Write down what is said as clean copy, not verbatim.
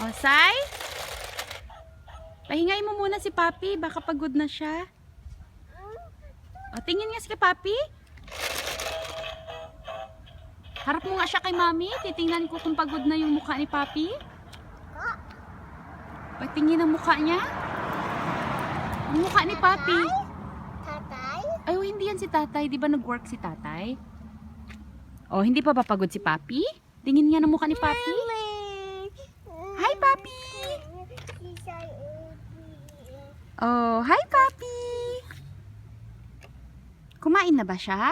O, Sai? Pahingay mo muna si Papi. Baka pagod na siya. O, tingin nga si Papi. Harap mo nga siya kay Mami. Titingnan ko kung pagod na yung mukha ni Papi. Patingin ang mukha niya. Ang mukha ni Papi. Tatay? Ay, oh, hindi yan si Tatay. Di ba nag-work si Tatay? Oh, hindi pa ba pagod si Papi? Tingin nga ng mukha ni Papi. Hi, Papi! Oh, hi, Papi! Kumain na ba siya?